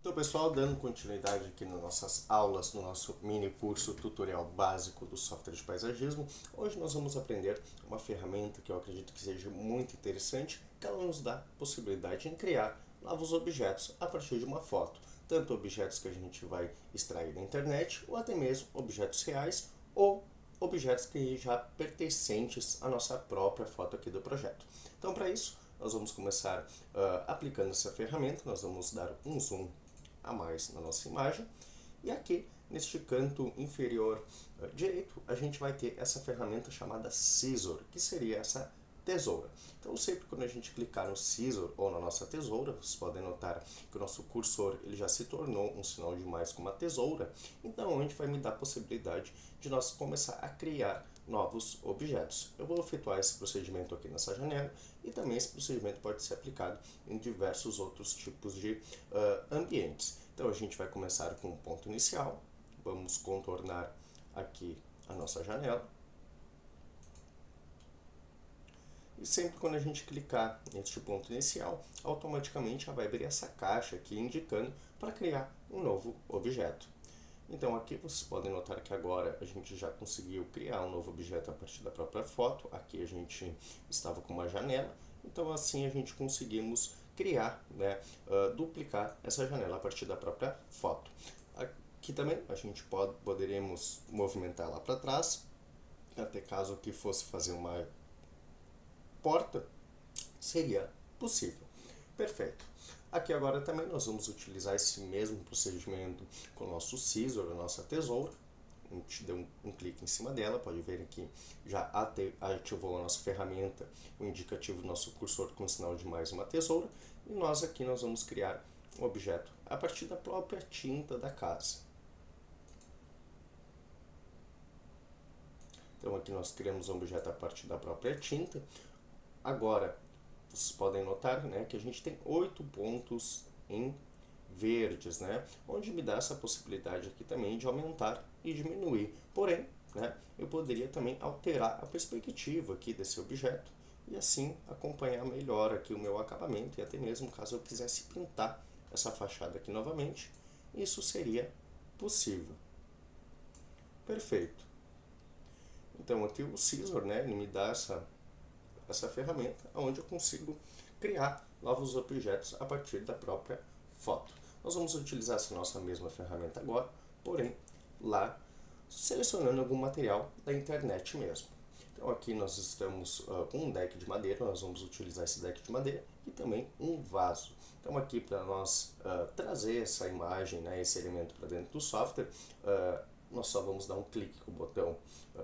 Então, pessoal, dando continuidade aqui nas nossas aulas, no nosso mini curso tutorial básico do software de paisagismo, hoje nós vamos aprender uma ferramenta que eu acredito que seja muito interessante, que ela nos dá a possibilidade de criar novos objetos a partir de uma foto, tanto objetos que a gente vai extrair da internet, ou até mesmo objetos reais, ou objetos que já pertencentes à nossa própria foto aqui do projeto. Então, para isso, nós vamos começar aplicando essa ferramenta, nós vamos dar um zoom a mais na nossa imagem, e aqui neste canto inferior direito a gente vai ter essa ferramenta chamada Scissor, que seria essa tesoura. Então sempre quando a gente clicar no Scissor ou na nossa tesoura, vocês podem notar que o nosso cursor ele já se tornou um sinal de mais com uma tesoura, então a gente vai me dar a possibilidade de nós começar a criar novos objetos. Eu vou efetuar esse procedimento aqui nessa janela e também esse procedimento pode ser aplicado em diversos outros tipos de ambientes. Então a gente vai começar com um ponto inicial, vamos contornar aqui a nossa janela. E sempre quando a gente clicar neste ponto inicial, automaticamente já vai abrir essa caixa aqui indicando para criar um novo objeto. Então aqui vocês podem notar que agora a gente já conseguiu criar um novo objeto a partir da própria foto. Aqui a gente estava com uma janela, então assim a gente conseguimos criar, duplicar essa janela a partir da própria foto. Aqui também a gente poderíamos movimentar lá para trás, até caso que fosse fazer uma porta, seria possível. Perfeito. Aqui agora também nós vamos utilizar esse mesmo procedimento com o nosso Scissor, a nossa tesoura. A gente deu um clique em cima dela, pode ver aqui já ativou a nossa ferramenta, o indicativo do nosso cursor com o sinal de mais uma tesoura. E nós aqui nós vamos criar um objeto a partir da própria tinta da casa. Então aqui nós criamos um objeto a partir da própria tinta. Agora, vocês podem notar que a gente tem 8 pontos em verdes, onde me dá essa possibilidade aqui também de aumentar e diminuir. Porém, eu poderia também alterar a perspectiva aqui desse objeto e assim acompanhar melhor aqui o meu acabamento e até mesmo caso eu quisesse pintar essa fachada aqui novamente, isso seria possível. Perfeito. Então aqui o Scissor, ele me dá essa ferramenta onde eu consigo criar novos objetos a partir da própria foto. Nós vamos utilizar essa nossa mesma ferramenta agora, porém lá selecionando algum material da internet mesmo. Então aqui nós estamos com um deck de madeira, nós vamos utilizar esse deck de madeira e também um vaso. Então aqui para nós trazer essa imagem, esse elemento para dentro do software, nós só vamos dar um clique com o botão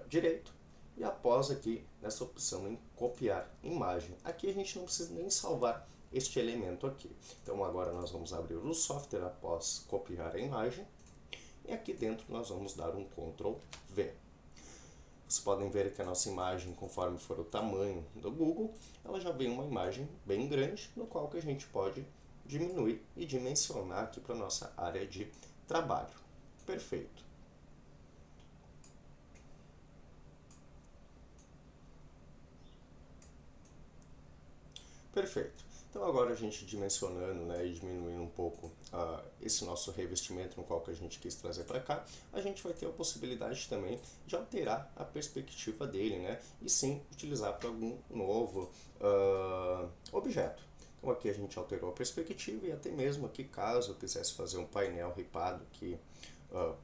direito. E após aqui, nessa opção em copiar imagem, aqui a gente não precisa nem salvar este elemento aqui. Então agora nós vamos abrir o software após copiar a imagem. E aqui dentro nós vamos dar um Ctrl V. Vocês podem ver que a nossa imagem, conforme for o tamanho do Google, ela já vem uma imagem bem grande, no qual que a gente pode diminuir e dimensionar aqui para a nossa área de trabalho. Perfeito. Perfeito. Então agora a gente dimensionando e diminuindo um pouco esse nosso revestimento no qual que a gente quis trazer para cá, a gente vai ter a possibilidade também de alterar a perspectiva dele, e sim utilizar para algum novo objeto. Então aqui a gente alterou a perspectiva e até mesmo aqui caso eu quisesse fazer um painel ripado aqui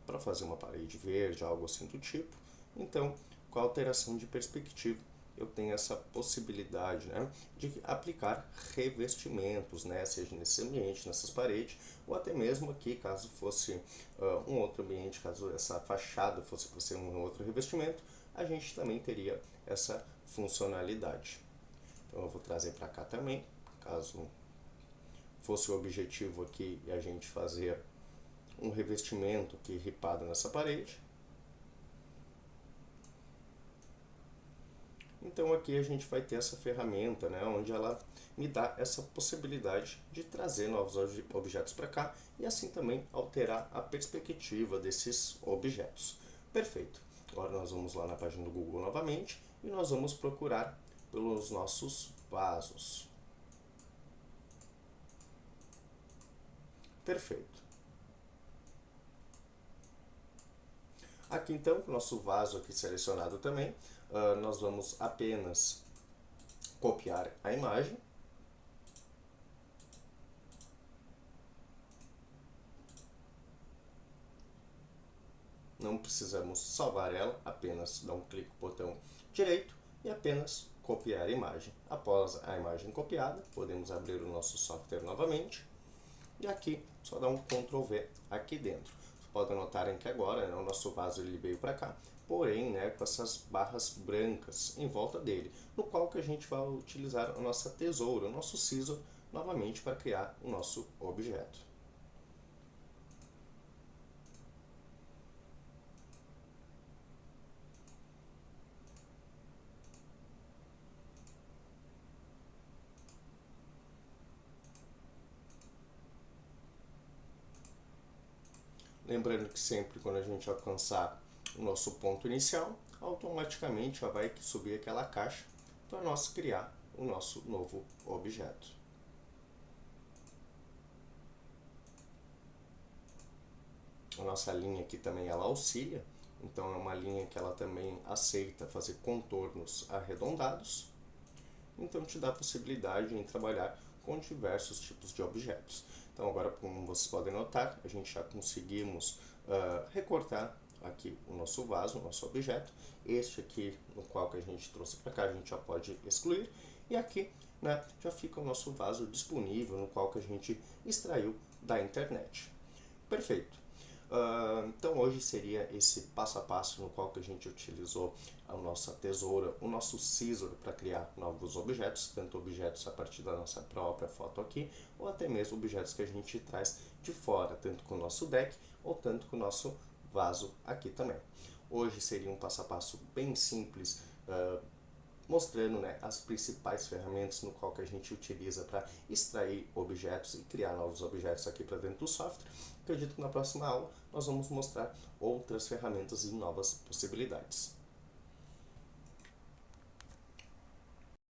para fazer uma parede verde, algo assim do tipo, então com a alteração de perspectiva eu tenho essa possibilidade de aplicar revestimentos, seja nesse ambiente, nessas paredes, ou até mesmo aqui, caso fosse um outro ambiente, caso essa fachada fosse para ser um outro revestimento, a gente também teria essa funcionalidade. Então eu vou trazer para cá também, caso fosse o objetivo aqui a gente fazer um revestimento aqui ripado nessa parede. Então aqui a gente vai ter essa ferramenta, onde ela me dá essa possibilidade de trazer novos objetos para cá e assim também alterar a perspectiva desses objetos. Perfeito. Agora nós vamos lá na página do Google novamente e nós vamos procurar pelos nossos vasos. Perfeito. Aqui então, com o nosso vaso aqui selecionado também, nós vamos apenas copiar a imagem. Não precisamos salvar ela, apenas dar um clique no botão direito e apenas copiar a imagem. Após a imagem copiada, podemos abrir o nosso software novamente e aqui só dar um Ctrl V aqui dentro. Vocês podem notarem que agora, né, o nosso vaso ele veio para cá, porém, né, com essas barras brancas em volta dele, no qual que a gente vai utilizar a nossa tesoura, o nosso scissor, novamente para criar o nosso objeto. Lembrando que sempre quando a gente alcançar o nosso ponto inicial, automaticamente já vai subir aquela caixa para nós criar o nosso novo objeto. A nossa linha aqui também ela auxilia, então é uma linha que ela também aceita fazer contornos arredondados, então te dá a possibilidade em trabalhar com diversos tipos de objetos. Então agora, como vocês podem notar, a gente já conseguimos recortar aqui o nosso vaso, o nosso objeto. Este aqui, no qual que a gente trouxe para cá, a gente já pode excluir. E aqui, né, já fica o nosso vaso disponível, no qual que a gente extraiu da internet. Perfeito. Então hoje seria esse passo a passo no qual que a gente utilizou a nossa tesoura, o nosso scissor para criar novos objetos, tanto objetos a partir da nossa própria foto aqui, ou até mesmo objetos que a gente traz de fora, tanto com o nosso deck ou tanto com o nosso vaso aqui também. Hoje seria um passo a passo bem simples, mostrando, né, as principais ferramentas no qual que a gente utiliza para extrair objetos e criar novos objetos aqui para dentro do software. Acredito que na próxima aula nós vamos mostrar outras ferramentas e novas possibilidades.